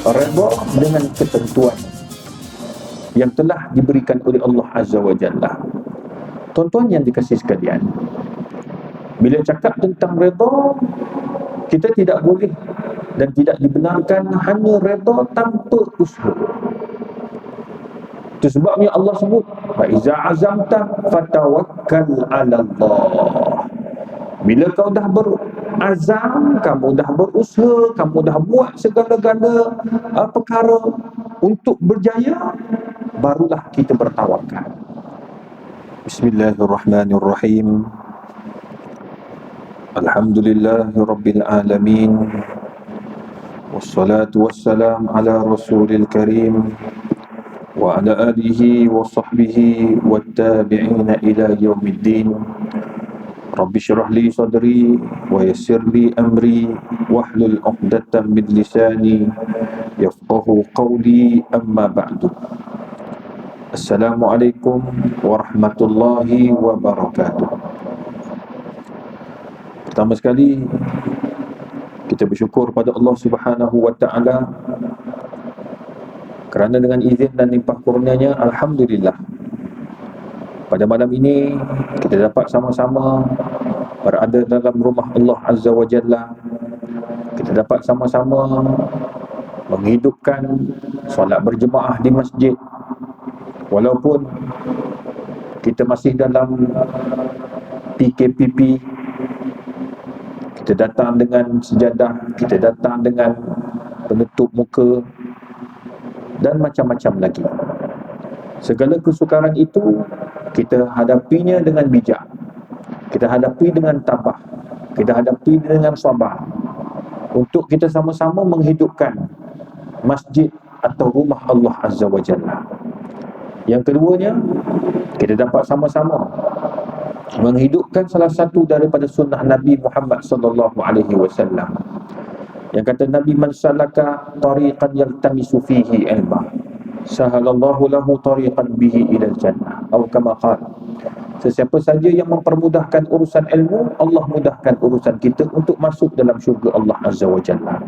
redha dengan ketentuan yang telah diberikan oleh Allah Azza wa Jalla. Tuan-tuan yang dikasihi sekalian, bila cakap tentang redha, kita tidak boleh dan tidak dibenarkan hanya redha tanpa usaha. Itu sebabnya Allah sebut, fa iza azamta fatawakkal 'ala Allah. Bila kau dah berazam, kamu dah berusaha, kamu dah buat segala-gala perkara untuk berjaya, barulah kita bertawakal. Bismillahirrahmanirrahim. Alhamdulillahirabbil alamin. Wassalatu wassalam ala rasulil karim wa ala alihi wa sahbihi wattabi'ina ila yaumiddin. Rabbi syrah li sadri wa yassir li amri wahlul 'uqdatam min lisani yafqahu qawli, amma ba'du. Assalamualaikum warahmatullahi wabarakatuh. Pertama sekali, kita bersyukur pada Allah Subhanahu wa taala kerana dengan izin dan limpah kurnianya, alhamdulillah, pada malam ini kita dapat sama-sama berada dalam rumah Allah Azza wa Jalla. Kita dapat sama-sama menghidupkan solat berjemaah di masjid, walaupun kita masih dalam PKPP. Kita datang dengan sejadah, kita datang dengan penutup muka dan macam-macam lagi. Segala kesukaran itu kita hadapinya dengan bijak, kita hadapi dengan tabah, kita hadapi dengan sabar, untuk kita sama-sama menghidupkan masjid atau rumah Allah Azza wa Jalla. Yang keduanya, kita dapat sama-sama menghidupkan salah satu daripada sunnah Nabi Muhammad sallallahu alaihi wasallam, yang kata Nabi, man salaka tariqan yaltamisu fihi ilma sahalallahu lahu tariqan bihi ilal jannah, atau kama qala. Sesiapa saja yang mempermudahkan urusan ilmu, Allah mudahkan urusan kita untuk masuk dalam syurga Allah Azza wa Jalla.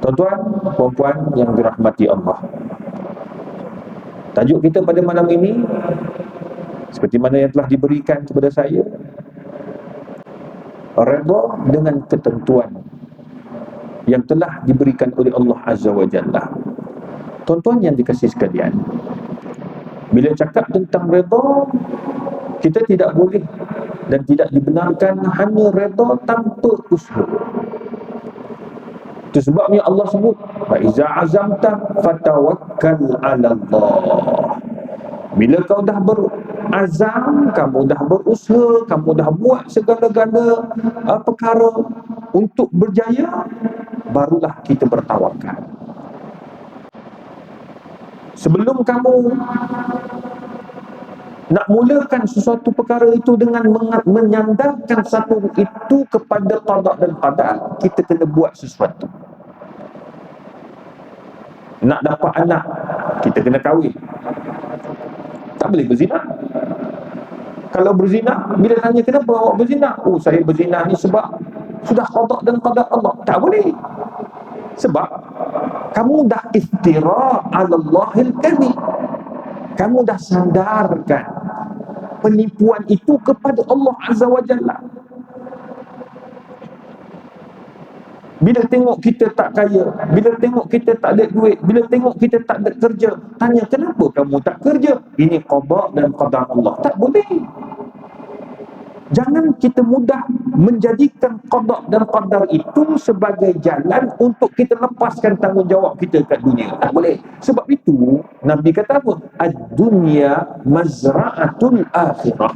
Tuan-tuan, puan-puan yang dirahmati Allah, tajuk kita pada malam ini seperti mana yang telah diberikan kepada saya, redha dengan ketentuan yang telah diberikan oleh Allah Azza wa Jalla. Tuan-tuan yang dikasihi sekalian, bila cakap tentang redha, kita tidak boleh dan tidak dibenarkan hanya redha tanpa usaha. Itu sebabnya Allah sebut, fa iza azamta fatawakkal 'ala Allah. Bila kau dah berazam, kamu dah berusaha, kamu dah buat segala-gala perkara untuk berjaya, barulah kita bertawakal. Sebelum kamu nak mulakan sesuatu perkara itu dengan menyandarkan satu itu kepada qada dan qadar, kita kena buat sesuatu. Nak dapat anak, kita kena kahwin. Tak boleh berzina. Kalau berzina, bila tanya kenapa awak berzina? Oh, saya berzina ni sebab sudah qada dan qadar Allah. Tak boleh. Sebab kamu dah iftira 'ala Allahil kadhib. Kamu dah sandarkan penipuan itu kepada Allah Azza wa Jalla. Bila tengok kita tak kaya, bila tengok kita tak ada duit, bila tengok kita tak ada kerja, tanya kenapa kamu tak kerja? Ini qada dan qadar Allah. Tak boleh. Jangan kita mudah menjadikan qada dan qadar itu sebagai jalan untuk kita lepaskan tanggungjawab kita kat dunia. Tak boleh. Sebab itu Nabi kata apa? Ad-dunya mazra'atul akhirah.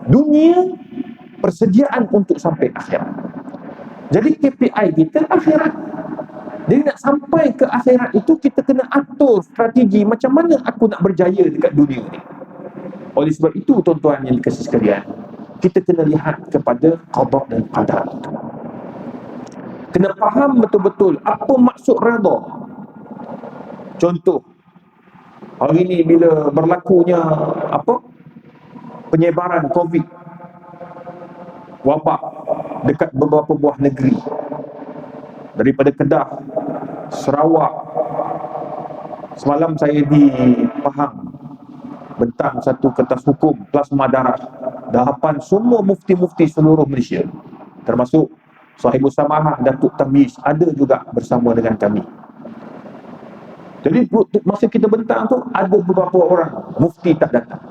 Dunia persediaan untuk sampai akhirat. Jadi KPI kita akhirat. Jadi nak sampai ke akhirat itu, kita kena atur strategi macam mana aku nak berjaya dekat dunia ni. Oleh sebab itu, tuan-tuan yang dikasihi sekalian, kita kena lihat kepada qada dan qadar itu. Kena faham betul-betul apa maksud redha. Contoh, hari ni bila berlakunya penyebaran COVID, wabak dekat beberapa buah negeri, daripada Kedah, Sarawak, Semalam saya dipaham bentang satu kertas hukum plasma darah di hadapan semua mufti-mufti seluruh Malaysia, termasuk Sahibus Samahah Datuk Tamiz ada juga bersama dengan kami. Jadi masa kita bentang tu ada beberapa orang mufti tak datang.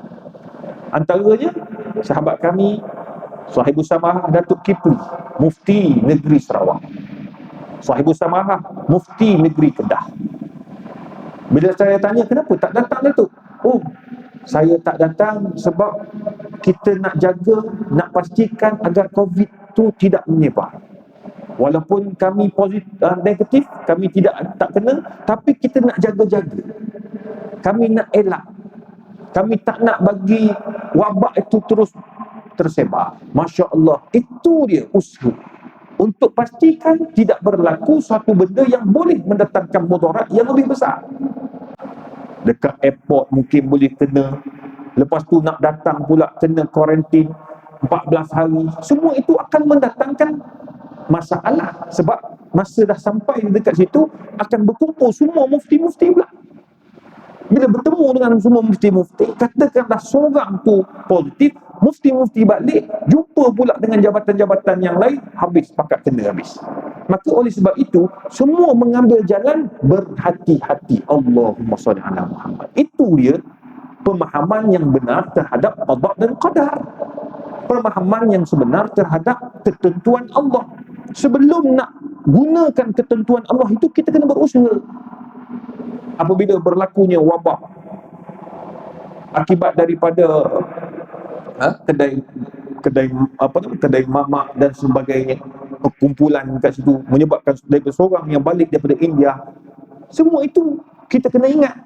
Antaranya sahabat kami Sahibus Samahah Datuk Kipli, Mufti Negeri Sarawak. Sahibus Samahah Mufti Negeri Kedah. Bila saya tanya kenapa tak datang Datuk? Oh, saya tak datang sebab kita nak jaga, nak pastikan agar COVID tu tidak menyebar. Walaupun kami negatif, kami tak kena, tapi kita nak jaga-jaga. Kami nak elak. Kami tak nak bagi wabak itu terus tersebar. Masya Allah, itu dia usaha untuk pastikan tidak berlaku suatu benda yang boleh mendatangkan mudarat yang lebih besar. Dekat airport mungkin boleh kena, lepas tu nak datang pula kena kuarantin 14 hari. Semua itu akan mendatangkan masalah sebab masa dah sampai dekat situ akan berkumpul semua mufti-mufti pula. Bila bertemu dengan semua mufti-mufti, katakanlah seorang tu positif, mufti-mufti balik, jumpa pula dengan jabatan-jabatan yang lain, habis, pakat kena habis. Maka oleh sebab itu, semua mengambil jalan berhati-hati. Allahumma salli ala Muhammad. Itu dia pemahaman yang benar terhadap qada dan qadar. Pemahaman yang sebenar terhadap ketentuan Allah. Sebelum nak gunakan ketentuan Allah itu, kita kena berusaha. Apabila berlakunya wabak akibat daripada kedai mamak dan sebagainya, perkumpulan kat situ menyebabkan daripada seorang yang balik daripada India, semua itu kita kena ingat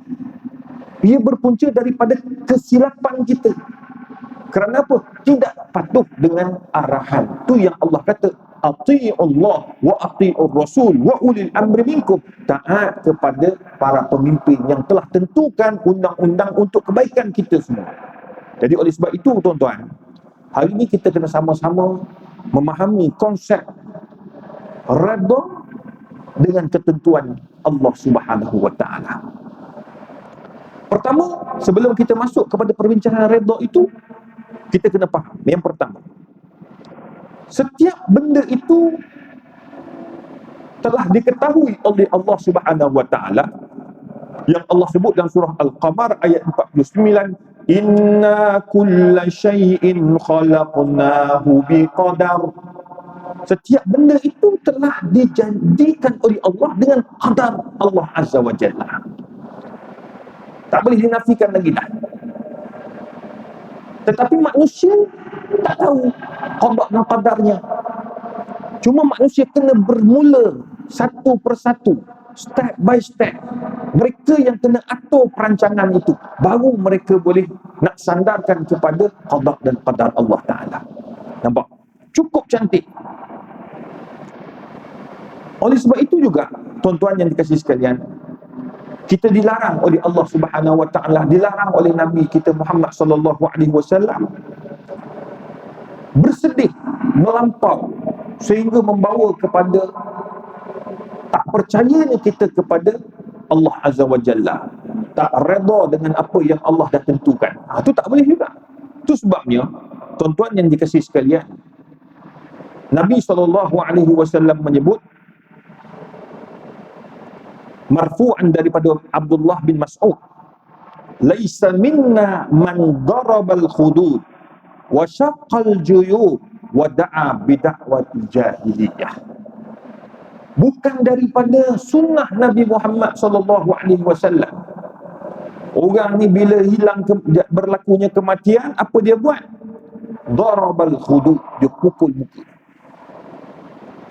ia berpunca daripada kesilapan kita. Kerana apa? Tidak patuh dengan arahan. Tu yang Allah kata, ati'ullah wa ati'ur rasul wa ulil amri minkum. Taat kepada para pemimpin yang telah tentukan undang-undang untuk kebaikan kita semua. Jadi oleh sebab itu tuan-tuan, hari ini kita kena sama-sama memahami konsep redha dengan ketentuan Allah Subhanahu wa taala. Pertama, sebelum kita masuk kepada perbincangan redha itu, kita kena faham. Yang pertama, setiap benda itu telah diketahui oleh Allah Subhanahu wa taala, yang Allah sebut dalam surah Al-Qamar ayat 49, inna kulla syai'in khalaqnahu biqadar. Setiap benda itu telah dijanjikan oleh Allah dengan qadar Allah Azza wa Jalla. Tak boleh dinafikan lagi dah. Tetapi manusia tak tahu qada dan qadarnya. Cuma manusia kena bermula satu persatu, step by step. Mereka yang kena atur perancangan itu, baru mereka boleh nak sandarkan kepada qada dan qadar Allah Ta'ala. Nampak? Cukup cantik. Oleh sebab itu juga, tuan-tuan yang dikasihi sekalian, kita dilarang oleh Allah Subhanahu wa taala, dilarang oleh Nabi kita Muhammad sallallahu alaihi wasallam bersedih melampau sehingga membawa kepada tak percayanya kita kepada Allah Azza wa Jalla, tak redha dengan apa yang Allah dah tentukan. Itu tak boleh juga. Itu sebabnya tuan-tuan yang dikasihi sekalian, Nabi sallallahu alaihi wasallam menyebut marfu'an daripada Abdullah bin Mas'ud, laisa minna man darabal khudud wa syaqqal juyub wa da'a bida'watil jahiliyah. Bukan daripada sunnah Nabi Muhammad sallallahu alaihi wasallam. Orang ni bila hilang berlakunya kematian, apa dia buat? Darabal khudud, dia pukul muka.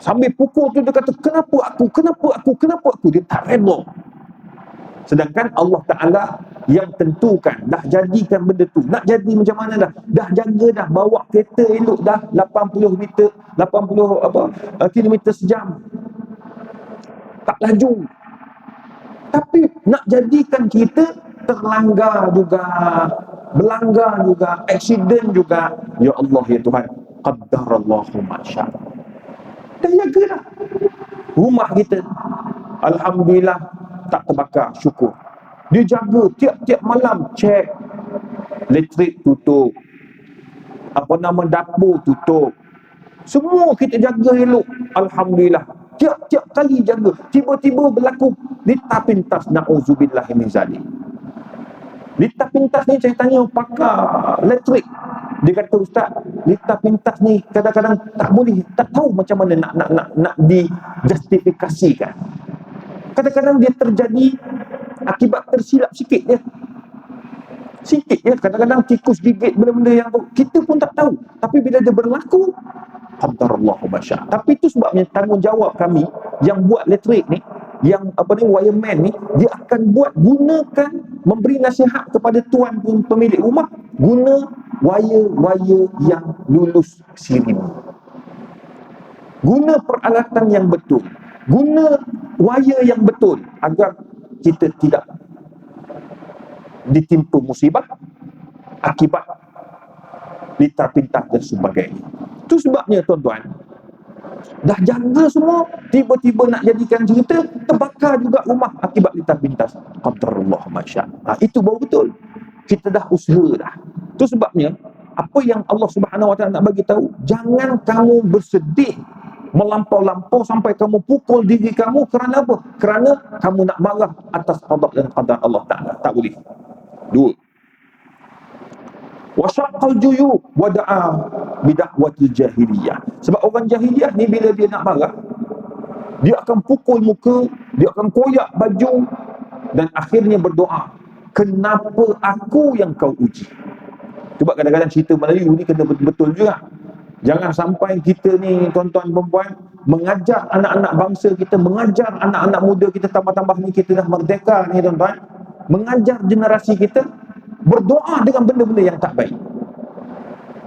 Sambil pukul tu dia kata, kenapa aku? Dia tak redha. Sedangkan Allah Ta'ala yang tentukan, dah jadikan benda tu. Nak jadi macam mana dah? Dah jaga dah, bawa kereta elok dah 80 kilometer sejam. Tak laju. Tapi nak jadikan kita terlanggar juga, berlanggar juga, aksiden juga. Ya Allah, ya Tuhan, qaddarallahu ma syaa. Dah jaga dah. Rumah kita, alhamdulillah, tak terbakar, syukur. Dia jaga tiap-tiap malam, cek elektrik tutup, dapur tutup, semua kita jaga elok. Alhamdulillah, tiap-tiap kali jaga. Tiba-tiba berlaku lita pintas, na'udzubillah min zalik. Lita pintas ni saya tanya pakar elektrik, dia kata, ustaz, lita pintas ni kadang-kadang tak tahu macam mana nak dijustifikasikan. Kadang-kadang dia terjadi akibat tersilap sikit je. Kadang-kadang tikus gigit benda-benda yang kita pun tak tahu. Tapi bila dia berlaku, qadarallahu ma syaa. Tapi itu sebabnya tanggungjawab kami yang buat elektrik ni, yang wireman ni, dia akan gunakan, memberi nasihat kepada tuan pemilik rumah, guna wire-wire yang lulus sirine, guna peralatan yang betul, guna wire yang betul, agar kita tidak ditimpa musibah akibat lita pintas dan sebagainya. Itu sebabnya tuan-tuan, dah jaga semua, tiba-tiba nak jadikan cerita, terbakar juga rumah akibat lita pintas. Qadarullah ma syaa. Itu baru betul. Kita dah usaha dah. Itu sebabnya apa yang Allah Subhanahu Wa Taala nak bagi tahu, jangan kamu bersedih melampau-lampau sampai kamu pukul diri kamu. Kerana apa? Kerana kamu nak marah atas qada dan qadar Allah Taala. Tak boleh. Dua, wasyaqal juyub wada'a bida'watil jahiliyah. Sebab orang jahiliyah ni bila dia nak marah, dia akan pukul muka, dia akan koyak baju, dan akhirnya berdoa, kenapa aku yang kau uji? Sebab kadang-kadang cerita Melayu ni kena betul-betul juga. Jangan sampai kita ni, tuan-tuan perempuan, mengajar anak-anak bangsa kita, mengajar anak-anak muda kita, tambah-tambah ni kita dah merdeka ni tuan-tuan, mengajar generasi kita berdoa dengan benda-benda yang tak baik.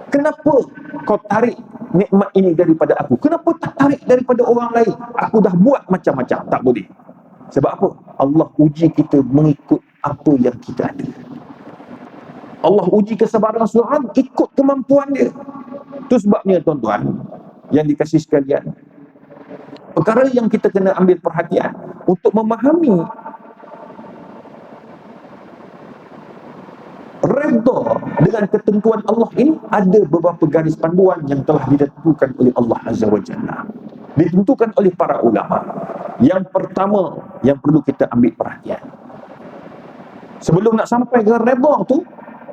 Kenapa kau tarik nikmat ini daripada aku? Kenapa tak tarik daripada orang lain? Aku dah buat macam-macam. Tak boleh. Sebab apa? Allah uji kita mengikut apa yang kita ada. Allah uji kesabaran seseorang ikut kemampuan dia. Itu sebabnya tuan-tuan yang dikasih sekalian, perkara yang kita kena ambil perhatian untuk memahami redha dengan ketentuan Allah ini, ada beberapa garis panduan yang telah ditentukan oleh Allah Azza wa Jalla, ditentukan oleh para ulama. Yang pertama yang perlu kita ambil perhatian sebelum nak sampai ke redha tu,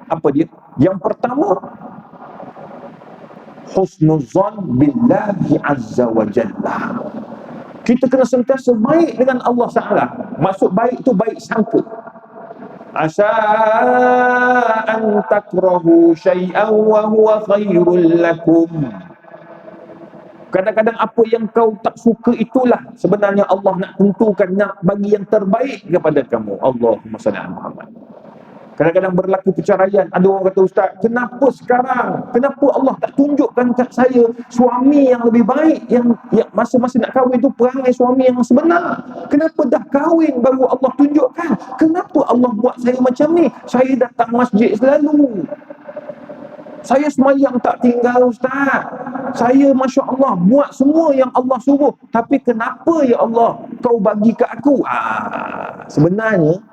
apa dia? Yang pertama, husnuzan billahi Azza wa Jalla. Kita kena sentiasa baik dengan Allah Ta'ala. Maksud baik itu baik sangka. Asa an takrahu syai'an wa huwa khairul lakum. Kadang-kadang apa yang kau tak suka itulah sebenarnya Allah nak tentukan, nak bagi yang terbaik kepada kamu. Allahumma salli ala Muhammad. Kadang-kadang berlaku perceraian. Ada orang kata, ustaz, kenapa sekarang? Kenapa Allah tak tunjukkan kat saya suami yang lebih baik, yang masa-masa nak kahwin tu perangai suami yang sebenar? Kenapa dah kahwin baru Allah tunjukkan? Kenapa Allah buat saya macam ni? Saya datang masjid selalu, saya semayang tak tinggal, ustaz. Saya Masya Allah buat semua yang Allah suruh. Tapi kenapa ya Allah kau bagi ke aku? Sebenarnya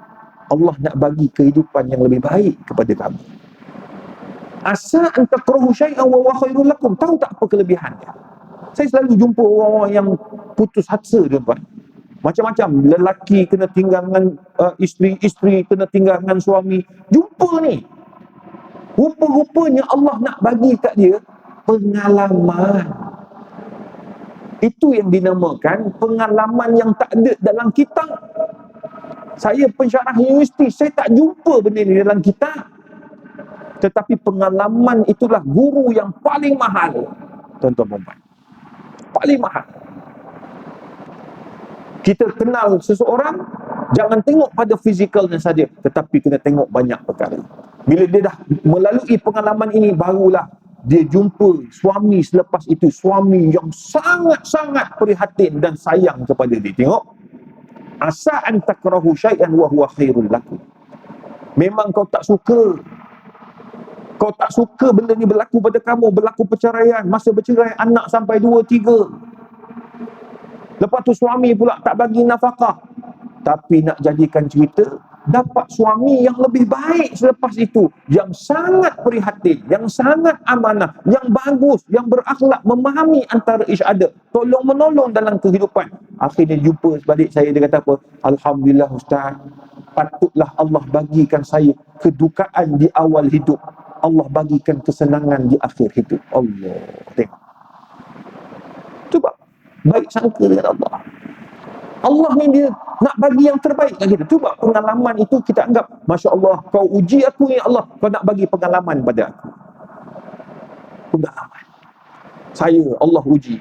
Allah nak bagi kehidupan yang lebih baik kepada kamu. Asa an takrahu syai'an wa huwa khairul lakum. Tahu tak apa kelebihannya? Saya selalu jumpa orang-orang yang putus asa, tuan-tuan. Macam-macam, lelaki kena tinggal dengan isteri kena tinggal dengan suami. Jumpa ni. Rupa-rupanya Allah nak bagi kat dia pengalaman. Itu yang dinamakan pengalaman yang tak ada dalam kitab. Saya pensyarah universiti, saya tak jumpa benda ni dalam kitab. Tetapi pengalaman itulah guru yang paling mahal, tuan-tuan perempuan. Paling mahal. Kita kenal seseorang, jangan tengok pada fizikalnya saja, tetapi kena tengok banyak perkara. Bila dia dah melalui pengalaman ini, barulah dia jumpa suami selepas itu, suami yang sangat-sangat prihatin dan sayang kepada dia. Tengok, asa an takrahu syai'an wa huwa khairul lakum. Memang kau tak suka benda ni berlaku pada kamu, berlaku perceraian, masa bercerai anak sampai 2, 3. Lepas tu suami pula tak bagi nafkah. Tapi nak jadikan cerita, dapat suami yang lebih baik selepas itu, yang sangat prihatin, yang sangat amanah, yang bagus, yang berakhlak, memahami antara each other, tolong menolong dalam kehidupan. Akhirnya jumpa sebalik saya, dia kata apa? Alhamdulillah Ustaz, patutlah Allah bagikan saya kedukaan di awal hidup, Allah bagikan kesenangan di akhir hidup. Allah, tengok. Cuba baik sangka dengan Allah. Allah ni dia nak bagi yang terbaik kat kita. Cuba pengalaman itu kita anggap, Masya Allah, kau uji aku ya Allah, kau nak bagi pengalaman pada aku. Pengalaman. Saya, Allah uji.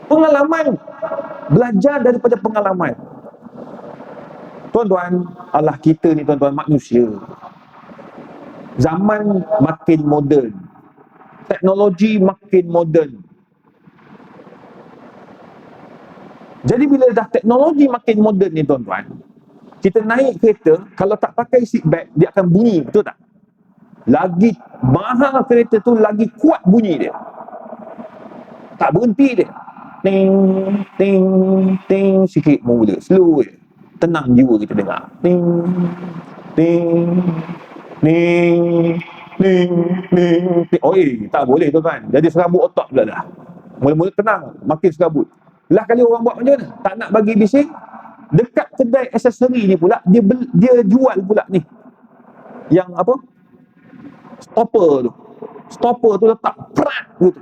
Pengalaman. Belajar daripada pengalaman. Tuan-tuan, Allah kita ni tuan-tuan manusia. Zaman makin moden. Teknologi makin moden. Jadi bila dah teknologi makin moden ni tuan-tuan, kita naik kereta, kalau tak pakai seat belt, dia akan bunyi, betul tak? Lagi mahal kereta tu, lagi kuat bunyi dia. Tak berhenti dia. Ting, ting, ting, sikit mula, slow je. Tenang jiwa kita dengar. Ting, ting, ting, ting, ting, ting. Oh tak boleh tuan-tuan. Jadi serabut otak pula dah. Mula-mula tenang, makin serabut. Lah kali orang buat macam mana? Tak nak bagi bising, dekat kedai aksesori ni pula, dia jual pula ni. Yang apa? Stopper tu. Stopper tu letak prak gitu.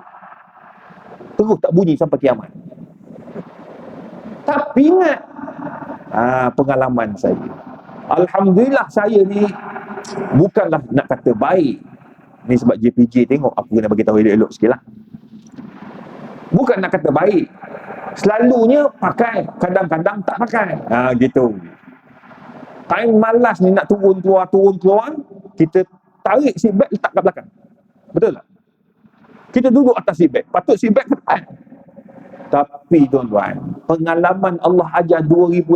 Terus tak bunyi sampai kiamat. Tapi ingat, pengalaman saya. Alhamdulillah saya ni bukanlah nak kata baik. Ni sebab JPJ tengok, aku kena bagi tahu elok-elok sikit lah. Bukan nak kata baik. Selalunya pakai, kadang-kadang tak pakai. Gitu. Time malas ni nak turun keluar, kita tarik seat belt letak kat belakang. Betul tak? Kita duduk atas seat belt, patut seat belt ke depan. Tapi tuan-tuan, pengalaman Allah ajar 2018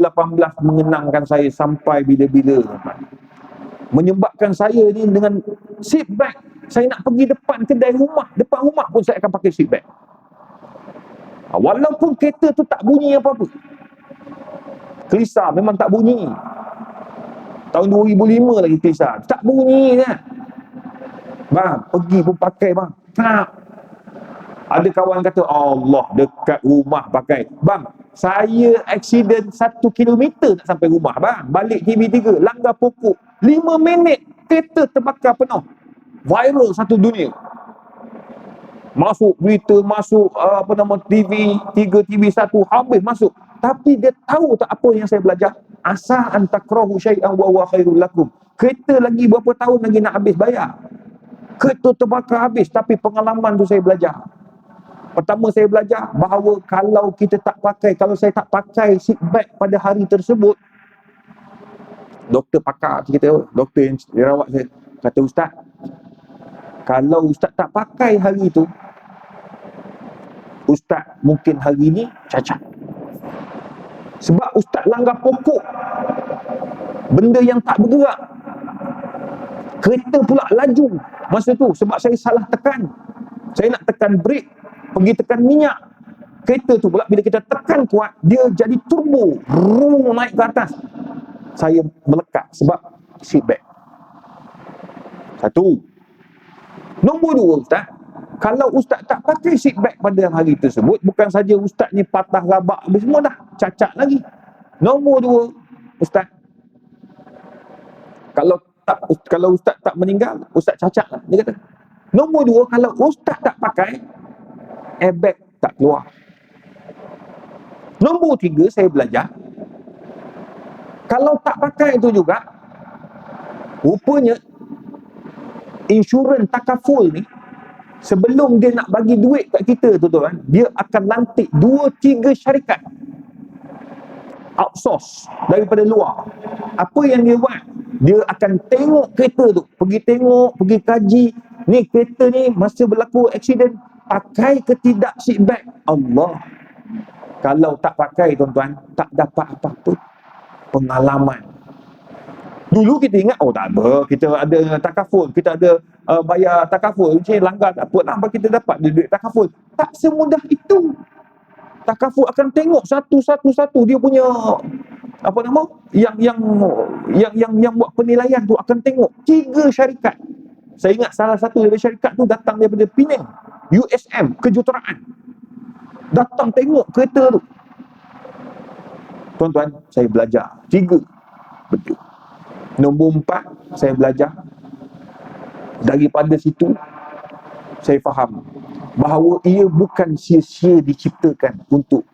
mengenangkan saya sampai bila-bila, tuan-tuan. Menyebabkan saya ni dengan seat belt, saya nak pergi depan kedai rumah, depan rumah pun saya akan pakai seat belt. Walaupun kereta tu tak bunyi apa-apa. Kelisa memang tak bunyi. Tahun 2005 lagi kelisa, tak bunyi je. Bang, pergi pun pakai bang. Tak. Ada kawan kata, Allah, dekat rumah pakai. Bang, saya aksiden 1 kilometer tak sampai rumah bang. Balik TV3, langgar pokok. 5 minit, kereta terbakar penuh. Viral satu dunia. Masuk berita, masuk TV 3, TV1, habis masuk. Tapi dia tahu tak apa yang saya belajar? Asa an takrahu syai'an wa huwa khairul lakum. Kereta lagi berapa tahun lagi nak habis bayar. Kereta terbakar habis, tapi pengalaman tu saya belajar. Pertama saya belajar bahawa kalau kita tak pakai, kalau saya tak pakai seat belt pada hari tersebut, doktor pakar kita, doktor yang rawat saya, kata Ustaz, kalau Ustaz tak pakai hari tu, Ustaz mungkin hari ni cacat. Sebab Ustaz langgar pokok, benda yang tak bergerak. Kereta pula laju masa tu sebab saya salah tekan. Saya nak tekan brake, pergi tekan minyak. Kereta tu pula bila kita tekan kuat, dia jadi turbo, naik ke atas. Saya melekat sebab seat belt. Satu. Nombor dua, Ustaz, kalau Ustaz tak pakai seat belt pada hari tersebut, bukan saja Ustaz ni patah rabak habis semua dah, cacat lagi. Nombor dua, Ustaz, kalau Ustaz tak meninggal, Ustaz cacat lah, dia kata. Nombor dua, kalau Ustaz tak pakai, airbag tak keluar. Nombor tiga, saya belajar, kalau tak pakai itu juga, rupanya insurans takaful ni, sebelum dia nak bagi duit kat kita tu tuan, dia akan lantik 2-3 syarikat outsource daripada luar. Apa yang dia buat? Dia akan tengok kereta tu, pergi tengok, pergi kaji, ni kereta ni masa berlaku aksiden pakai ke tidak seat belt. Allah, kalau tak pakai tuan-tuan, tak dapat apa-apa pengalaman. Dulu kita ingat, oh tak apa, kita ada takaful, kita ada bayar takaful, macam langgar tak apa, nampak kita dapat duit takaful. Tak semudah itu. Takaful akan tengok satu-satu dia punya apa nama, yang buat penilaian tu akan tengok 3 syarikat. Saya ingat salah satu daripada syarikat tu datang daripada Penang, USM Kejuruteraan, datang tengok kereta tu. Tuan-tuan, saya belajar 3 benda. Nombor 4, saya belajar daripada situ, saya faham bahawa ia bukan sia-sia diciptakan untuk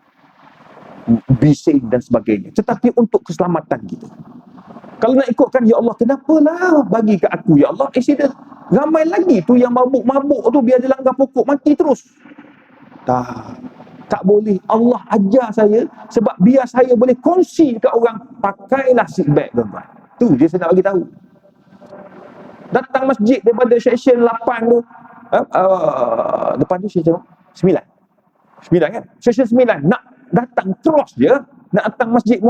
bising dan sebagainya, tetapi untuk keselamatan kita. Kalau nak ikutkan, ya Allah, kenapalah bagi ke aku, ya Allah, accident. Ramai lagi tu yang mabuk-mabuk tu, biar dia langgar pokok, mati terus. Tak boleh. Allah ajar saya sebab biar saya boleh kongsi dekat orang, pakailah seat belt, tuan-tuan. Tu je saya nak bagi tahu. Datang masjid daripada section 8 tu, depan tu section 9 kan? Section 9 nak datang cross je, nak datang masjid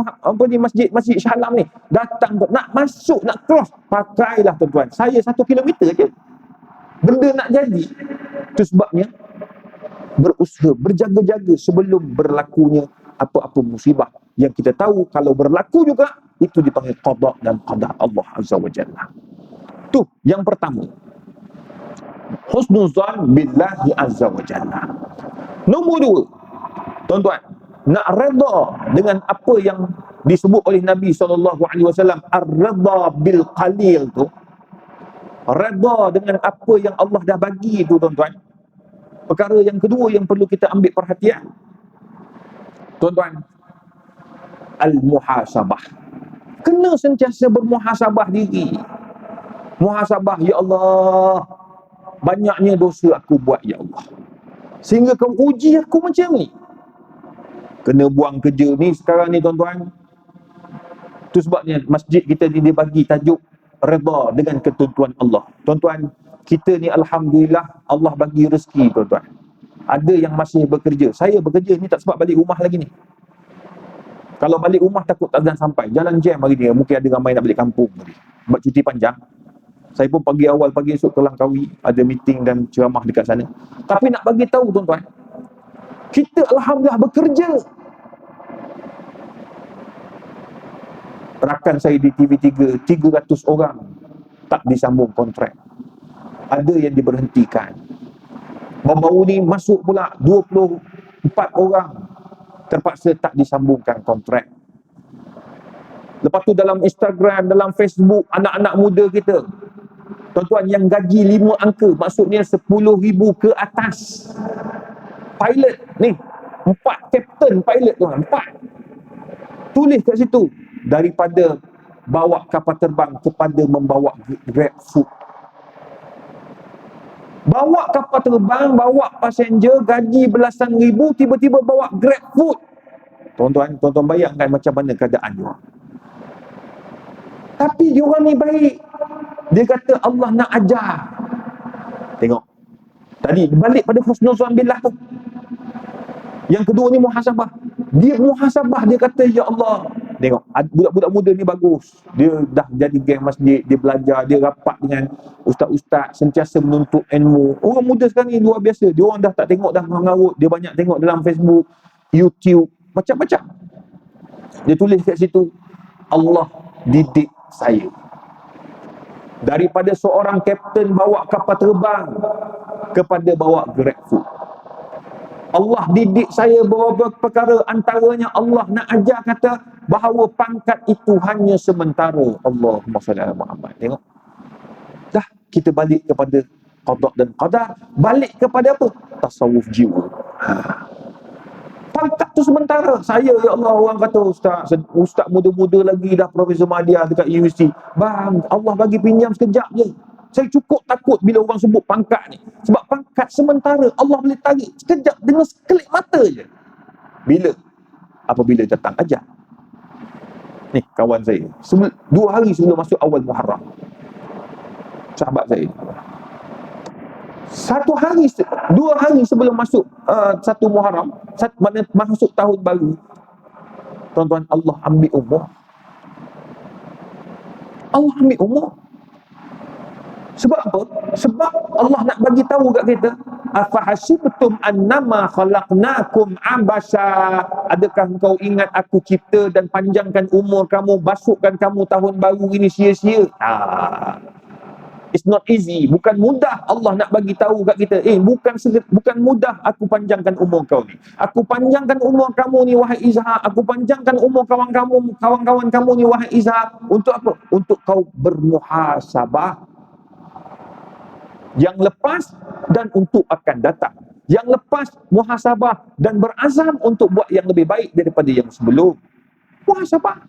masjid Shah Alam ni, datang nak masuk, nak cross, pakailah, tuan-tuan. Saya 1 kilometer je. Benda nak jadi. Itu sebabnya berusaha, berjaga-jaga sebelum berlakunya apa-apa musibah yang kita tahu kalau berlaku juga, itu dipanggil qada dan qadar Allah Azza wa Jalla. Tu yang pertama, husnuzan billahi Azza wa Jalla. Nombor 2, tuan-tuan, nak redha dengan apa yang disebut oleh Nabi SAW, ar-redha bil qalil tu, redha dengan apa yang Allah dah bagi tu, tuan-tuan. Perkara yang kedua yang perlu kita ambil perhatian, tuan-tuan, al-muhasabah. Kena sentiasa bermuhasabah diri. Muhasabah, ya Allah, banyaknya dosa aku buat, ya Allah, sehingga kau uji aku macam ni. Kena buang kerja ni sekarang ni, tuan-tuan. Itu sebabnya masjid kita ni dia bagi tajuk redha dengan ketentuan Allah. Tuan-tuan, kita ni alhamdulillah Allah bagi rezeki, tuan-tuan. Ada yang masih bekerja. Saya bekerja ni tak sebab balik rumah lagi ni. Kalau balik rumah takut tak dan sampai. Jalan jam hari ni. Mungkin ada ramai nak balik kampung tadi, buat cuti panjang. Saya pun pagi esok ke Langkawi, ada meeting dan ceramah dekat sana. Tapi nak bagi tahu, tuan-tuan, kita alhamdulillah bekerja. Rakan saya di TV3, 300 orang tak disambung kontrak. Ada yang diberhentikan. Baru-baru ni masuk pula 24 orang terpaksa tak disambungkan kontrak. Lepas tu dalam Instagram, dalam Facebook, anak-anak muda kita, tuan-tuan, yang gaji 5 angka, maksudnya 10,000 ke atas. Pilot ni, 4 kapten pilot, tuan, 4. Tulis kat situ, daripada bawa kapal terbang kepada membawa Grab food. Bawa kapal terbang, bawa passenger, gaji belasan ribu, tiba-tiba bawa Grab food. Tuan-tuan bayangkan macam mana keadaan dia. Tapi dia orang ni baik. Dia kata Allah nak ajar. Tengok. Tadi balik pada husnuzan billah tu. Yang kedua ni muhasabah. Dia muhasabah, dia kata, ya Allah, tengok, budak-budak muda ni bagus. Dia dah jadi geng masjid, dia belajar, dia rapat dengan ustaz-ustaz, sentiasa menuntut ilmu. Orang muda sekarang ni luar biasa. Dia orang dah tak tengok dah mengarut, dia banyak tengok dalam Facebook, YouTube, macam-macam. Dia tulis kat situ, Allah didik saya. Daripada seorang kapten bawa kapal terbang kepada bawa Grab food. Allah didik saya beberapa perkara, antaranya Allah nak ajar kata bahawa pangkat itu hanya sementara. Allahumma salli ala Muhammad. Tengok. Dah kita balik kepada qada dan qadar, balik kepada apa? Tasawuf jiwa. Pangkat tu sementara. Saya, ya Allah, orang kata ustaz muda-muda lagi dah Profesor Mahdiah dekat universiti. Bang, Allah bagi pinjam sekejap je. Saya cukup takut bila orang sebut pangkat ni. Sebab pangkat sementara, Allah boleh tarik sekejap dengan sekelip mata je. Bila? Apabila datang ajal. Ni kawan saya, 2 hari sebelum masuk awal Muharram, sahabat saya, 2 hari sebelum masuk 1 Muharram, masuk tahun baru, tuan-tuan, Allah ambil umur. Allah ambil umur. Sebab apa? Sebab Allah nak bagi tahu kat kita, Afahasibtum annama khalaqnakum abasa. Adakah engkau ingat aku cipta dan panjangkan umur kamu, basuhkan kamu tahun baru ini sia-sia? It's not easy, bukan mudah. Allah nak bagi tahu kat kita, bukan mudah aku panjangkan umur kau ni. Aku panjangkan umur kamu ni wahai Izhar. Aku panjangkan umur kawan-kawan kamu ni wahai Izhar. Untuk apa? Untuk kau bermuhasabah yang lepas dan untuk akan datang. Yang lepas muhasabah dan berazam untuk buat yang lebih baik daripada yang sebelum. Muhasabah.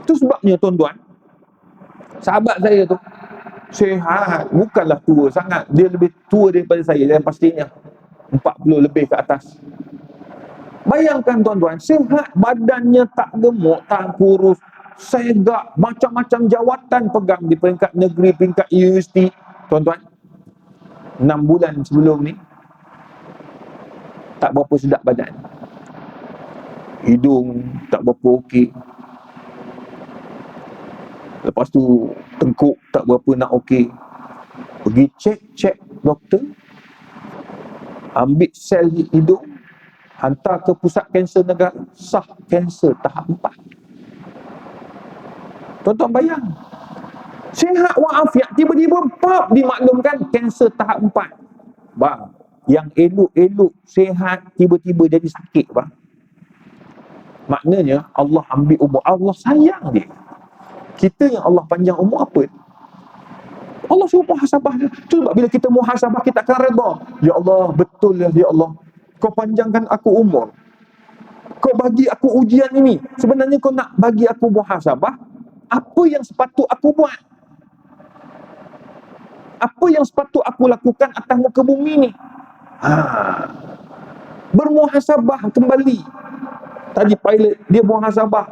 Itu sebabnya tuan-tuan, sahabat saya tu sihat, bukanlah tua sangat. Dia lebih tua daripada saya dan pastinya 40 lebih ke atas. Bayangkan tuan-tuan, sihat, badannya tak gemuk, tak kurus, segak, macam-macam jawatan pegang di peringkat negeri, peringkat universiti. Tuan-tuan, 6 bulan sebelum ni tak berapa sedap badan, hidung tak berapa okey, lepas tu tengkuk tak berapa nak okey. Pergi cek doktor, ambil sel hidung, hantar ke pusat kanser negara, sah kanser tahap 4. Tuan-tuan bayang, sihat walafiat, tiba-tiba pop dimaklumkan kanser tahap 4. Bang, yang elok-elok sihat tiba-tiba jadi sakit bang. Maknanya Allah ambil umur, Allah sayang dia. Kita yang Allah panjang umur apa? Allah suruh muhasabah dia. Itu sebab bila kita muhasabah, kita akan redha. Ya Allah, betul ya Allah, kau panjangkan aku umur, kau bagi aku ujian ini. Sebenarnya kau nak bagi aku muhasabah, apa yang sepatut aku buat? Apa yang sepatut aku lakukan atas muka bumi ni? Bermuhasabah kembali. Tadi pilot dia muhasabah,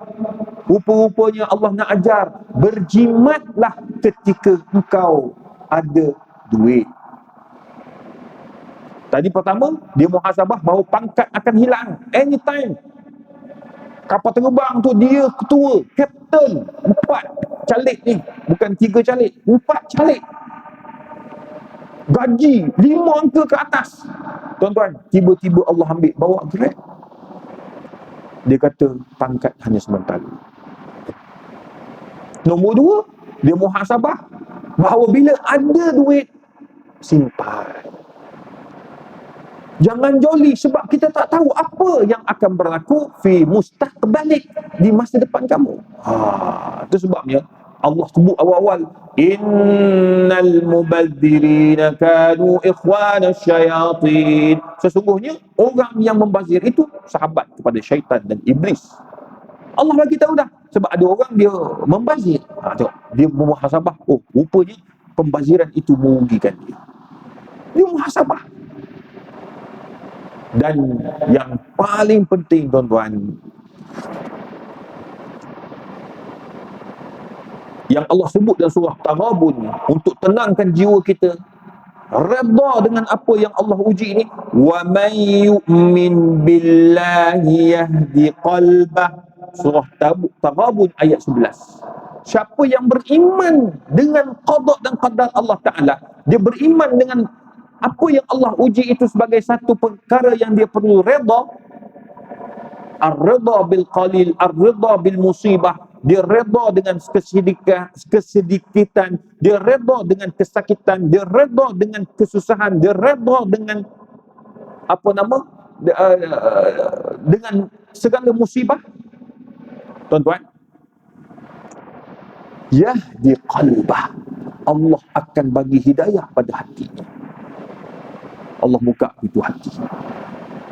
rupa-rupanya Allah nak ajar, berjimatlah ketika engkau ada duit. Tadi pertama dia muhasabah bahawa pangkat akan hilang anytime. Kapal terbang tu dia ketua, kapten, 4 calik ni, bukan 3 calik, 4 calik, gaji 5 angka ke atas. Tuan-tuan, tiba-tiba Allah ambil bawa grab. Dia kata pangkat hanya sementara. Nombor 2, dia muhasabah bahawa bila ada duit, simpan. Jangan joli, sebab kita tak tahu apa yang akan berlaku fi mustaqbalik, di masa depan kamu. Itu sebabnya Allah sebut awal-awal, innal mubadzirina kanu ikhwana syayatin. Sesungguhnya orang yang membazir itu sahabat kepada syaitan dan iblis. Allah bagi tahu dah. Sebab ada orang dia membazir, tengok, dia muhasabah, rupanya pembaziran itu merugikan dia. Dia muhasabah. Dan yang paling penting tuan-tuan, yang Allah sebut dalam surah Taghabun untuk tenangkan jiwa kita, redha dengan apa yang Allah uji ini. Wa may yu'min billahi yahdi qalbah. Surah Taghabun ayat 11. Siapa yang beriman dengan qada dan qadar Allah Ta'ala, dia beriman dengan apa yang Allah uji itu sebagai satu perkara yang dia perlu redha. Ar-redha bil qalil, ar-redha bil musibah. Dia redha dengan kesedikitan, dia redha dengan kesakitan, dia redha dengan kesusahan, dia redha dengan dengan segala musibah. Tuan-tuan, yahdi qalbah, Allah akan bagi hidayah pada hatinya. Allah buka pintu hati.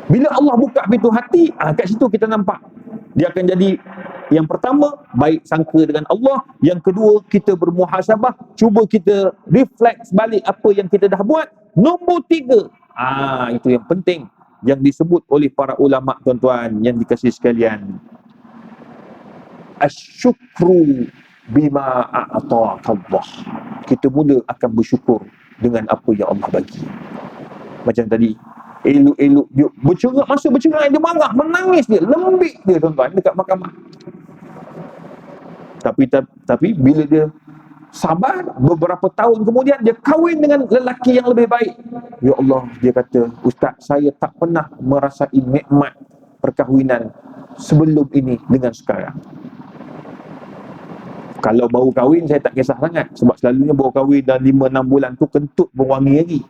Bila Allah buka pintu hati, kat situ kita nampak dia akan jadi, yang pertama, baik sangka dengan Allah. Yang kedua, kita bermuhasabah, cuba kita refleks balik apa yang kita dah buat. Nombor 3, itu yang penting, yang disebut oleh para ulama tuan-tuan yang dikasihi sekalian, asyukru bima a'taka Allah. Kita mula akan bersyukur dengan apa yang Allah bagi. Macam tadi, elok-elok dia bercerai, masa bercerai dia marah, menangis dia, lembik dia tuan-tuan dekat mahkamah. Tapi bila dia sabar, beberapa tahun kemudian dia kahwin dengan lelaki yang lebih baik. Ya Allah, dia kata, Ustaz, saya tak pernah merasai nikmat perkahwinan sebelum ini dengan sekarang. Kalau baru kahwin saya tak kisah sangat, sebab selalunya baru kahwin dan 5-6 bulan tu kentut pun wangi lagi.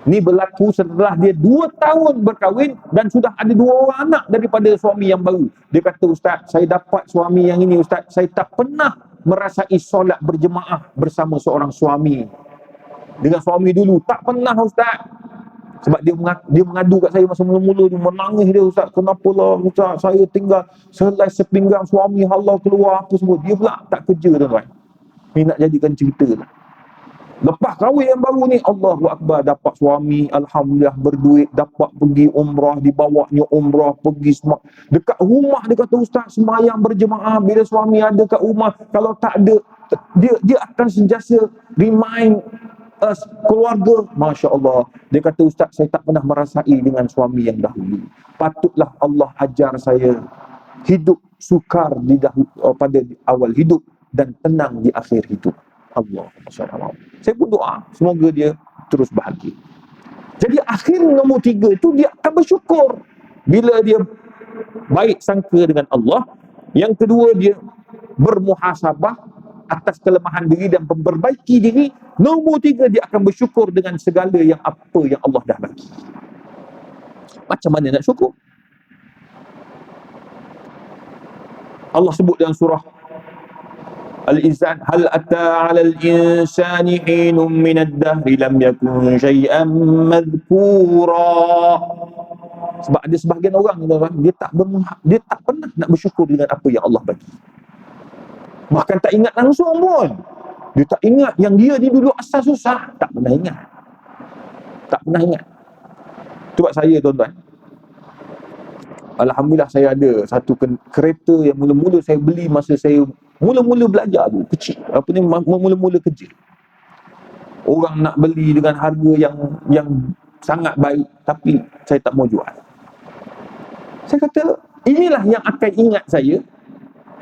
Ni berlaku setelah dia 2 tahun berkahwin dan sudah ada 2 orang anak daripada suami yang baru. Dia kata, Ustaz, saya dapat suami yang ini, Ustaz, saya tak pernah merasai solat berjemaah bersama seorang suami. Dengan suami dulu, tak pernah, Ustaz. Sebab dia mengadu kat saya masa mula-mula, dia menangis dia, Ustaz, kenapa lah, Ustaz, saya tinggal selai sepinggang suami halau keluar apa semua. Dia pula tak kerja, tuan-tuan. Ni nak jadikan cerita lah. Lepas kahwin yang baru ni, Allahu Akbar, dapat suami, Alhamdulillah, berduit, dapat pergi umrah, dibawanya umrah, pergi semua. Dekat rumah dia kata, Ustaz, semayang berjemaah, bila suami ada kat rumah, kalau tak ada, dia akan sentiasa remind us, keluarga. Masya Allah. Dia kata, Ustaz, saya tak pernah merasai dengan suami yang dahulu. Patutlah Allah ajar saya hidup sukar pada awal hidup dan tenang di akhir hidup. Allah SWT. Saya pun doa semoga dia terus bahagia. Jadi akhir nombor 3 itu dia akan bersyukur bila dia baik sangka dengan Allah. Yang kedua, dia bermuhasabah atas kelemahan diri dan memperbaiki diri. Nombor 3, dia akan bersyukur dengan segala yang apa yang Allah dah bagi. Macam mana nak syukur? Allah sebut dalam surah Al-Insan, hal ata 'alal insani hinun minad dahri lam yakun syai'an madhkura. Sebab ada sebahagian orang dia tak pernah nak bersyukur dengan apa yang Allah bagi. Bahkan tak ingat langsung pun. Dia tak ingat yang dia ni dulu asal susah, tak pernah ingat. Tak pernah ingat. Sebab saya, tuan-tuan, Alhamdulillah, saya ada satu kereta yang mula-mula saya beli masa saya mula-mula belajar tu, kecil. Mula-mula kerja. Orang nak beli dengan harga yang sangat baik, tapi saya tak mau jual. Saya kata, inilah yang akan ingat saya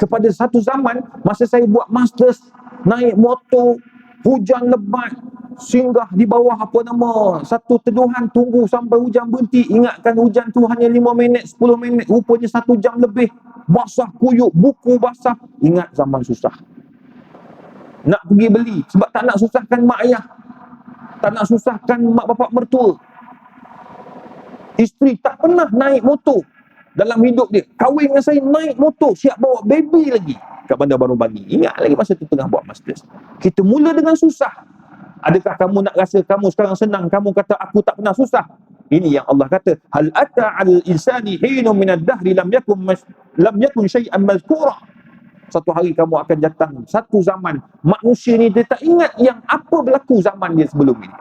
kepada satu zaman masa saya buat masters, naik motor, hujan lebat, singgah di bawah satu teduhan, tunggu sampai hujan berhenti. Ingatkan hujan tu hanya 5 minit, 10 minit, rupanya 1 jam lebih. Basah kuyuk, buku basah. Ingat zaman susah. Nak pergi beli sebab tak nak susahkan mak ayah, tak nak susahkan mak bapak mertua. Isteri tak pernah naik motor dalam hidup dia. Kahwin dengan saya naik motor, siap bawa baby lagi kat Bandar Baru Bangi. Ingat lagi masa tu tengah buat masters. Kita mula dengan susah. Adakah kamu nak rasa kamu sekarang senang? Kamu kata aku tak pernah susah. Ini yang Allah kata, hal ata 'alal insani hinun minad dahri lam yakun syai'an mazkura. Satu hari kamu akan datang satu zaman manusia ni dia tak ingat yang apa berlaku zaman dia sebelum ini.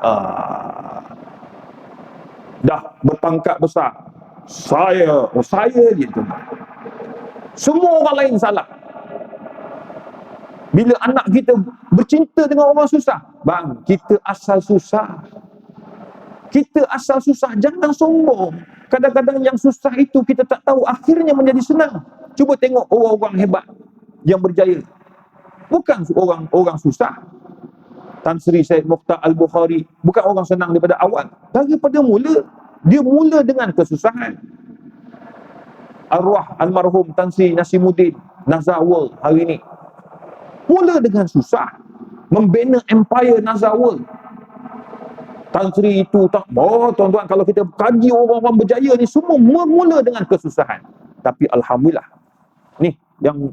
Dah berpangkat besar, saya dia tu. Semua orang lain salah. Bila anak kita bercinta dengan orang susah, bang, kita asal susah. Kita asal susah, jangan sombong. Kadang-kadang yang susah itu kita tak tahu akhirnya menjadi senang. Cuba tengok orang-orang hebat yang berjaya. Bukan orang susah. Tan Sri Syed Mokhtar Al-Bukhari bukan orang senang daripada awal. Daripada mula, dia mula dengan kesusahan. Arwah almarhum Tan Sri Nasimuddin Nazar World hari ini mula dengan susah membina empire Nazar World. Tan Sri itu tuan-tuan, kalau kita kaji orang-orang berjaya ni semua bermula dengan kesusahan. Tapi alhamdulillah, ni yang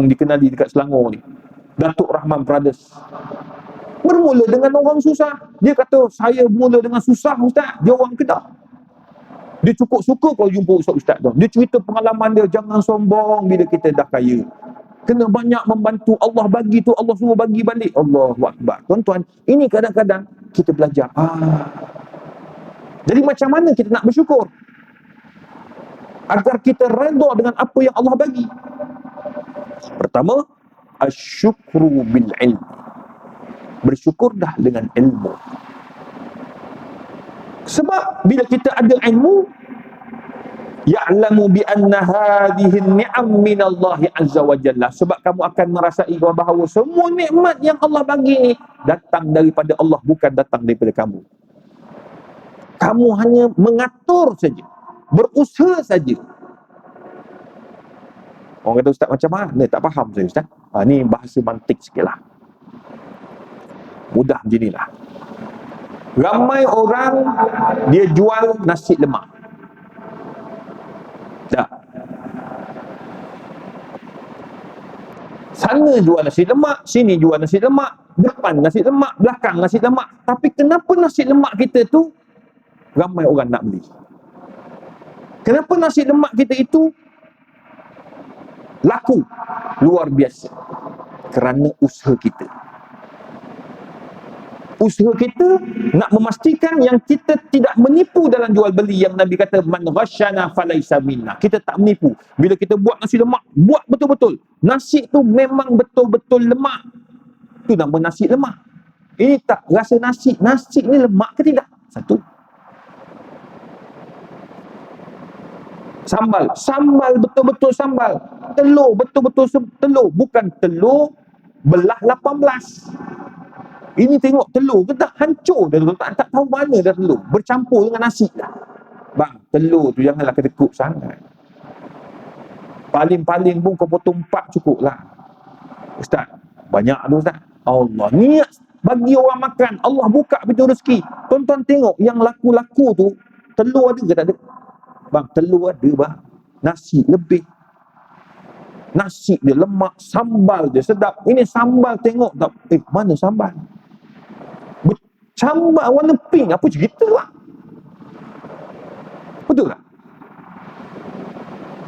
dikenali dekat Selangor ni, Datuk Rahman Brothers, bermula dengan orang susah. Dia kata, saya mula dengan susah, Ustaz. Dia orang Kedah. Dia cukup suka kalau jumpa Ustaz tu. Dia cerita pengalaman dia, jangan sombong bila kita dah kaya. Kena banyak membantu. Allah bagi tu, Allah suruh bagi balik. Allahu Akbar. Tuan-tuan, ini kadang-kadang kita belajar. Jadi macam mana kita nak bersyukur? Agar kita redha dengan apa yang Allah bagi. Pertama, asyukru bil ilm. Bersyukur dah dengan ilmu. Sebab bila kita ada ilmu, Ya'lamu bi anna hadhihi ni'am min Allah azza wa jalla. Sebab kamu akan merasai bahawa semua nikmat yang Allah bagi ni datang daripada Allah, bukan datang daripada kamu. Kamu hanya mengatur saja, berusaha saja. Orang kata, ustaz macam mana? Tak faham saya, ustaz. Ni bahasa mantik sikitlah. Mudah macam inilah. Ramai orang dia jual nasi lemak. Tak. Sana jual nasi lemak, sini jual nasi lemak, depan nasi lemak, belakang nasi lemak. Tapi kenapa nasi lemak kita tu ramai orang nak beli? Kenapa nasi lemak kita itu laku luar biasa? Kerana usaha kita. Usaha kita nak memastikan yang kita tidak menipu dalam jual beli, yang Nabi kata man ghasyana falaysa minna. Kita tak menipu. Bila kita buat nasi lemak, buat betul-betul. Nasi tu memang betul-betul lemak. Itu nama nasi lemak. Ini tak rasa nasi. Nasi ni lemak ke tidak? Satu. Sambal. Sambal betul-betul sambal. Telur betul-betul telur. Bukan telur belah 18. Ini tengok telur ke tak hancur dah, tak tahu mana dah telur. Bercampur dengan nasi dah. Bang, telur tu janganlah kedekut sangat. Paling-paling pun kau potong 4 cukup lah. Ustaz, banyak tu ustaz. Allah, niat bagi orang makan. Allah buka pintu rezeki. Tuan-tuan tengok yang laku-laku tu, telur ada ke tak ada? Bang, telur ada bang. Nasi lebih. Nasi dia lemak, sambal dia sedap. Ini sambal tengok tak? Mana sambal? Sambal warna pink, apa cerita lah? Betul tak?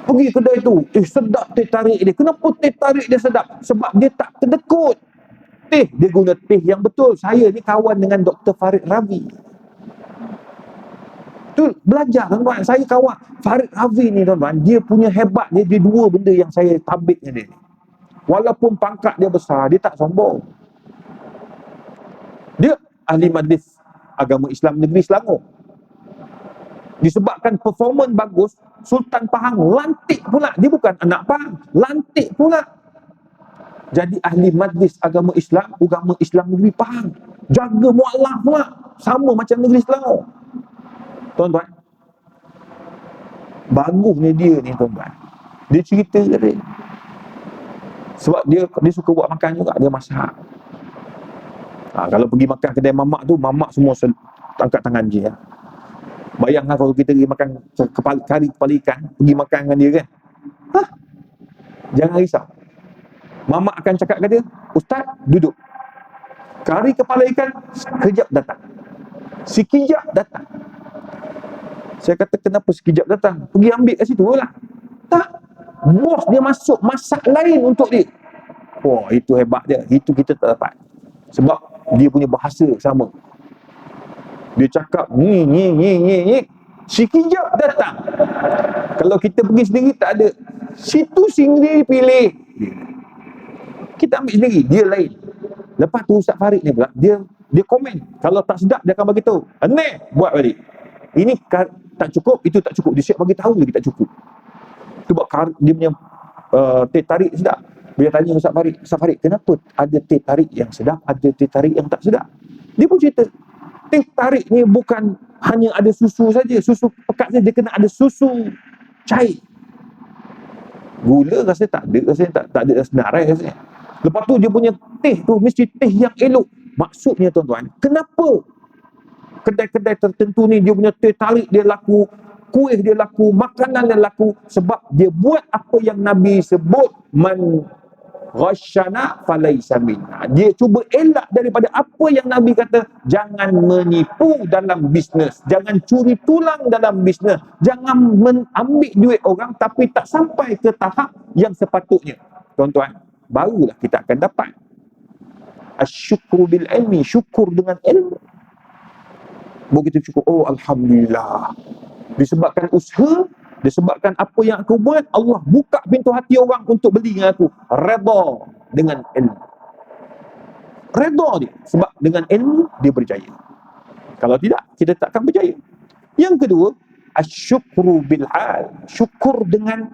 Pergi kedai tu, sedap teh tarik dia. Kenapa teh tarik dia sedap? Sebab dia tak kedekut. Dia guna teh yang betul. Saya ni kawan dengan Dr. Farid Ravi. Tu belajar tuan-tuan. Saya kawan Farid Ravi ni tuan-tuan. Dia punya hebat, dia dua benda yang saya tabik dengan dia. Walaupun pangkat dia besar, dia tak sombong. Dia ahli majlis agama Islam negeri Selangor. Disebabkan performan bagus, Sultan Pahang lantik pula. Dia bukan anak Pahang, lantik pula. Jadi ahli majlis agama Islam negeri Pahang. Jaga mualaf pula. Sama macam negeri Selangor. Tuan-tuan, bagusnya dia ni tuan-tuan. Dia cerita tadi. Sebab dia suka buat makan juga, dia masak. Kalau pergi makan kedai mamak tu, mamak semua angkat tangan je ya. Bayangkan kalau kita pergi makan kari kepala ikan, pergi makan dengan dia kan. Jangan risau. Mamak akan cakap kat dia, ustaz duduk. Kari kepala ikan sekejap datang. Sekejap datang. Saya kata kenapa sekejap datang? Pergi ambil kat situ lah. Tak. Bos dia masuk masak lain untuk dia. Wah, itu hebat dia. Itu kita tak dapat. Sebab dia punya bahasa sama. Dia cakap ni. Sekejap datang. Kalau kita pergi sendiri tak ada. Situ sendiri pilih. Kita ambil sendiri, dia lain. Lepas tu Ustaz Farid ni pula, dia komen. Kalau tak sedap dia akan bagi tahu. Buat balik. Ini tak cukup, itu tak cukup. Dia siap bagi tahu lagi tak cukup. Sebab dia punya teh tarik sedap. Bila tanya Ustaz Farid, kenapa ada teh tarik yang sedap, ada teh tarik yang tak sedap? Dia pun cerita, teh tarik ni bukan hanya ada susu saja, susu pekat saja, dia kena ada susu cair. Gula rasanya tak ada, rasanya tak ada senarai rasanya. Lepas tu dia punya teh tu mesti teh yang elok. Maksudnya tuan-tuan, kenapa kedai-kedai tertentu ni dia punya teh tarik dia laku, kuih dia laku, makanan dia laku? Sebab dia buat apa yang Nabi sebut, man ghasyana falaysa minna. Dia cuba elak daripada apa yang Nabi kata, jangan menipu dalam bisnes, jangan curi tulang dalam bisnes, jangan ambil duit orang tapi tak sampai ke tahap yang sepatutnya. Tuan-tuan, barulah kita akan dapat asyukru bil ilmi, syukur dengan ilmu. Begitu cukup, oh alhamdulillah. Disebabkan usaha, disebabkan apa yang aku buat, Allah buka pintu hati orang untuk beli dengan aku. Redha dengan ilmu. Redha dia. Sebab dengan ilmu, dia berjaya. Kalau tidak, kita tak akan berjaya. Yang kedua, asyukru bil hal, syukur dengan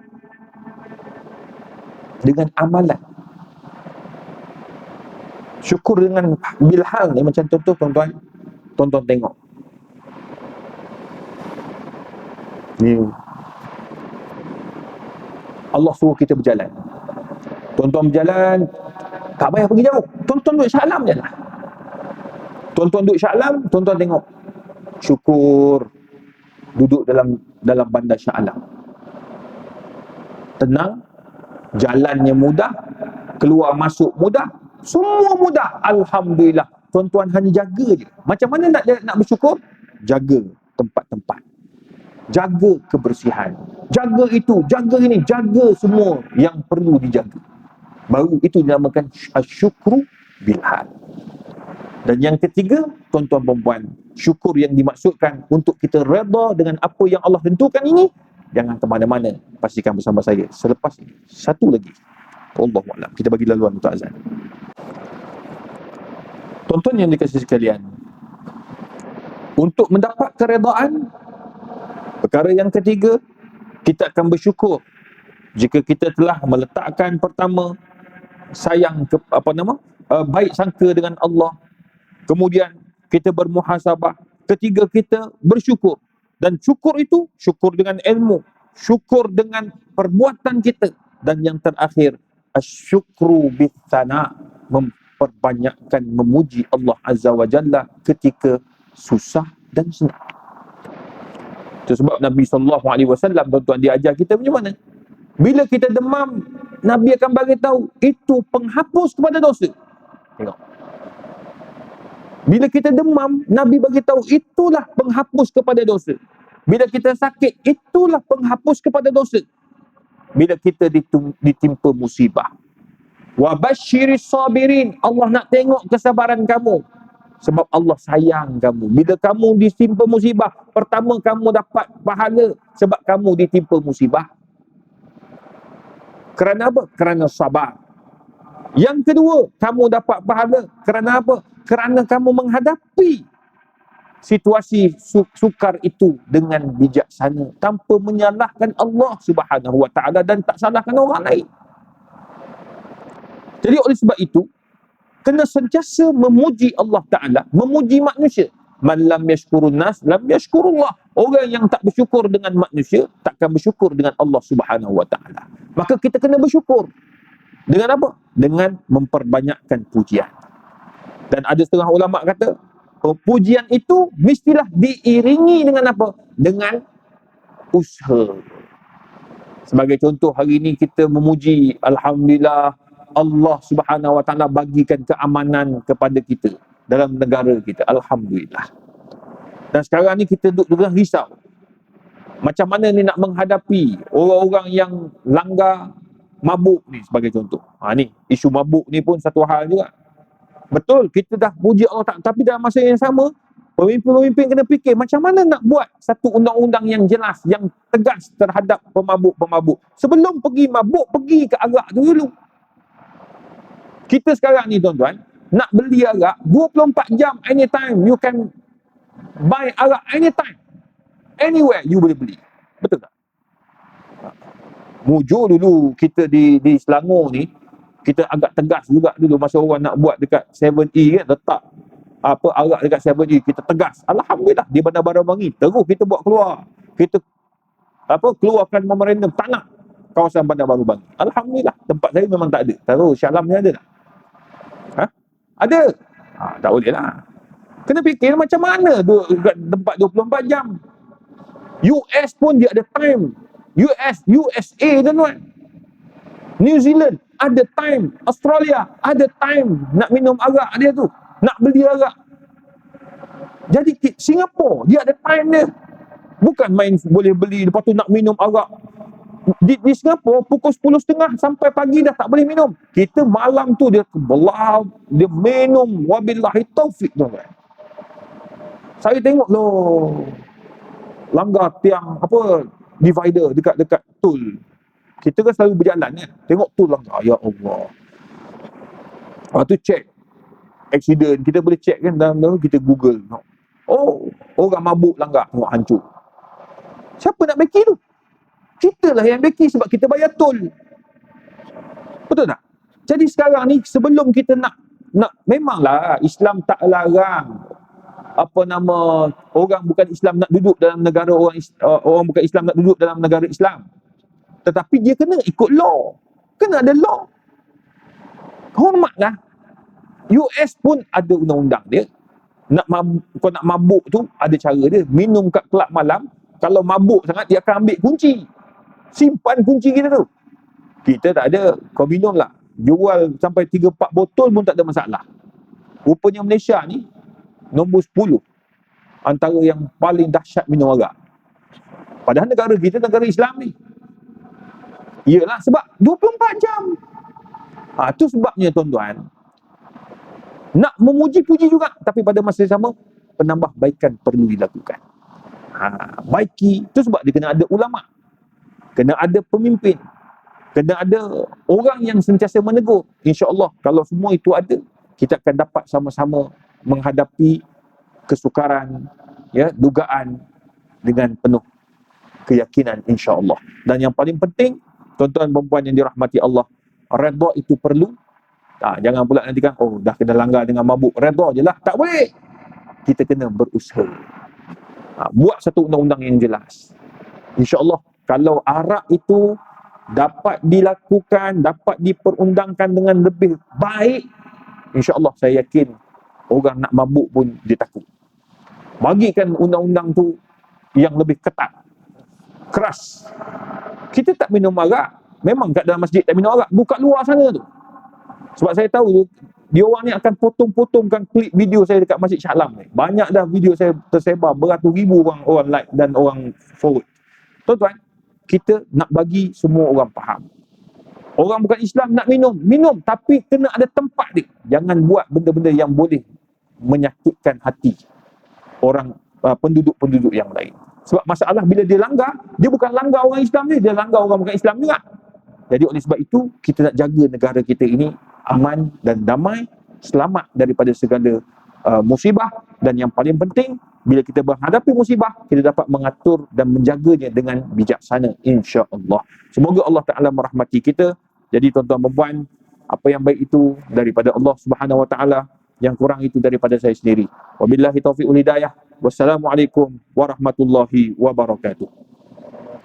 amalan. Syukur dengan bil hal ni macam contoh tuan-tuan, tonton tengok ni, Allah suruh kita berjalan, tuan-tuan berjalan, tak payah pergi jauh, tuan-tuan duduk Shah Alam je lah. Tuan-tuan duduk Shah Alam, tuan-tuan tengok, syukur duduk dalam bandar Shah Alam, tenang, jalannya mudah, keluar masuk mudah, semua mudah, alhamdulillah. Tuan-tuan hanya jaga je. Macam mana nak bersyukur? Jaga tempat-tempat, jaga kebersihan, jaga itu, jaga ini, jaga semua yang perlu dijaga. Baru itu dinamakan asyukru bilhal. Dan yang ketiga, tuan-tuan perempuan, syukur yang dimaksudkan untuk kita redha dengan apa yang Allah tentukan ini. Jangan ke mana-mana, pastikan bersama saya selepas ini. Satu lagi, Allahu a'lam, kita bagi laluan untuk azan. Tuan-tuan yang dikasihi sekalian, untuk mendapat keredaan, perkara yang ketiga, kita akan bersyukur jika kita telah meletakkan pertama sayang baik sangka dengan Allah, kemudian kita bermuhasabah, ketiga kita bersyukur, dan syukur itu syukur dengan ilmu, syukur dengan perbuatan kita, dan yang terakhir asyukru bitsana, memperbanyakkan memuji Allah Azza wa Jalla ketika susah dan senang. Itu sebab Nabi SAW, tuan-tuan, dia ajar kita macam mana? Bila kita demam, Nabi akan bagi tahu itu penghapus kepada dosa. Tengok. Bila kita demam, Nabi bagi tahu itulah penghapus kepada dosa. Bila kita sakit, itulah penghapus kepada dosa. Bila kita ditimpa musibah, wa basyiris sabirin, Allah nak tengok kesabaran kamu. Sebab Allah sayang kamu. Bila kamu ditimpa musibah, pertama kamu dapat pahala sebab kamu ditimpa musibah. Kerana apa? Kerana sabar. Yang kedua, kamu dapat pahala kerana apa? Kerana kamu menghadapi situasi sukar itu dengan bijaksana, tanpa menyalahkan Allah Subhanahu wa taala dan tak salahkan orang lain. Jadi oleh sebab itu, kena sentiasa memuji Allah Ta'ala, memuji manusia. Man lam yashkurun nas, lam yashkurullah. Orang yang tak bersyukur dengan manusia, takkan bersyukur dengan Allah Subhanahu wa Ta'ala. Maka kita kena bersyukur. Dengan apa? Dengan memperbanyakkan pujian. Dan ada setengah ulama kata, pujian itu mestilah diiringi dengan apa? Dengan usaha. Sebagai contoh, hari ini kita memuji, alhamdulillah, Allah Subhanahu wa taala bagikan keamanan kepada kita dalam negara kita, alhamdulillah. Dan sekarang ni kita duduk risau, macam mana ni nak menghadapi orang-orang yang langgar mabuk ni, sebagai contoh. Ni isu mabuk ni pun satu hal juga. Betul, kita dah puji Allah Ta'ala, tapi dalam masa yang sama, pemimpin-pemimpin kena fikir macam mana nak buat satu undang-undang yang jelas, yang tegas terhadap pemabuk-pemabuk. Sebelum pergi mabuk, pergi ke arak tu dulu. Kita sekarang ni tuan-tuan, nak beli arak 24 jam, anytime you can buy arak, anytime, anywhere you boleh beli. Betul tak? Mujur dulu kita di Selangor ni, kita agak tegas juga dulu masa orang nak buat dekat 7E kan, letak apa arak dekat 7E, kita tegas. Alhamdulillah di Bandar Baru Bangi terus kita buat keluar. Kita keluarkan memorandum tak nak kawasan Bandar Baru Bangi. Alhamdulillah, tempat saya memang tak ada. Taruh Shah Alam ni ada tak? Ada. Tak boleh lah. Kena fikir macam mana tempat 24 jam. US pun dia ada time. USA tuan-tuan. New Zealand ada time. Australia ada time nak minum arak dia tu. Nak beli arak. Jadi Singapura dia ada time dia. Bukan main boleh beli lepas tu nak minum arak. Di Singapura pukul 10.30 sampai pagi dah tak boleh minum. Kita malam tu dia belab, dia minum, wabillahi taufik tuan-tuan. Saya tengok loh, langgar tiang divider dekat tol. Kita kan selalu berjalan kan, tengok tol langgar, ya Allah. Lepas tu check accident, kita boleh check kan dalam tu, kita Google. Oh, orang mabuk langgar, tengok hancur. Siapa nak beki tu? Kita lah yang beki sebab kita bayar tol. Betul tak? Jadi sekarang ni sebelum kita nak memanglah Islam tak larang orang bukan Islam nak duduk dalam negara orang bukan Islam nak duduk dalam negara Islam. Tetapi dia kena ikut law. Kena ada law. Hormatlah. US pun ada undang-undang dia. Kau nak mabuk tu ada cara dia. Minum kat kelab malam, kalau mabuk sangat dia akan ambil kunci. Simpan kunci kita tu. Kita tak ada. Kau minum lah. Jual sampai 3-4 botol pun tak ada masalah. Rupanya Malaysia ni nombor 10 antara yang paling dahsyat minum arak. Padahal negara kita negara Islam ni. Iyalah sebab 24 jam. Tu sebabnya tuan-tuan, nak memuji-puji juga, tapi pada masa yang sama penambahbaikan perlu dilakukan. Baiki, tu sebab dia kena ada ulama, kena ada pemimpin, kena ada orang yang sentiasa menegur. InsyaAllah kalau semua itu ada, kita akan dapat sama-sama menghadapi kesukaran, dugaan dengan penuh keyakinan insya-Allah. Dan yang paling penting, tuan-tuan dan puan yang dirahmati Allah, redha itu perlu. Jangan pula nanti kan, dah kena langgar dengan mabuk, redha je lah. Tak boleh. Kita kena berusaha. Buat satu undang-undang yang jelas. InsyaAllah kalau arak itu dapat dilakukan, dapat diperundangkan dengan lebih baik, InsyaAllah saya yakin orang nak mabuk pun dia takut. Bagikan undang-undang tu yang lebih ketat, keras. Kita tak minum arak, memang kat dalam masjid tak minum arak, buka luar sana tu. Sebab saya tahu tu, dia orang ni akan potong-potongkan klip video saya dekat Masjid Shah Alam ni. Banyak dah video saya tersebar, beratus ribu orang like dan orang forward. Tuan-tuan, kita nak bagi semua orang faham. Orang bukan Islam nak minum, tapi kena ada tempat dia. Jangan buat benda-benda yang boleh menyakitkan hati orang, penduduk-penduduk yang lain. Sebab masalah bila dia langgar, dia bukan langgar orang Islam dia langgar orang bukan Islam juga. Jadi oleh sebab itu, kita nak jaga negara kita ini aman dan damai, selamat daripada segala musibah. Dan yang paling penting, bila kita menghadapi musibah, kita dapat mengatur dan menjaganya dengan bijaksana, insya-Allah. Semoga Allah Ta'ala merahmati kita. Jadi tuan-tuan dan puan, apa yang baik itu daripada Allah Subhanahu Wa Ta'ala, yang kurang itu daripada saya sendiri. Wabillahi taufiq wal hidayah. Wassalamualaikum warahmatullahi wabarakatuh.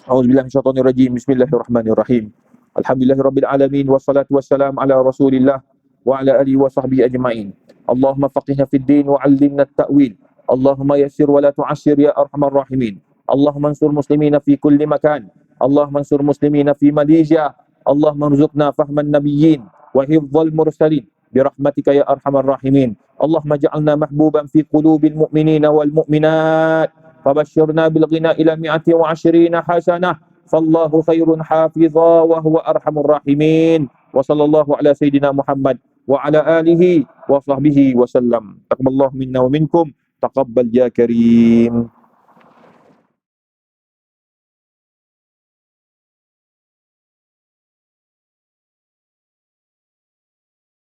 A'udzubillahi minasyaitonir rajim. Bismillahirrahmanirrahim. Alhamdulillahirabbil alamin, wassalatu wassalamu ala Rasulillah wa ala alihi wa sahbihi ajma'in. Allahumma faqihna fid din wa 'allimna at-ta'wil. Allahumma yassir wa la tu'assir ya arhamar rahimin. Allahumma ansur muslimina fi kulli makan. Allahumma ansur muslimina fi Malaysia. Allahumma rzuqna fahman nabiyyin wa hifdzal mursalin birahmatika ya arhamar rahimin. Allahumma ja'alna mahbuban fi qulubil mu'minina wal mu'minat. Fabashshirna bil ghina ila 120 hasanah. Fallahu khairun hafidha wa huwa arhamur rahimin. Wa sallallahu ala sayyidina Muhammad wa ala alihi wa sahbihi wa sallam. Taqabbalallahu minna wa minkum. Taqabbal ya karim.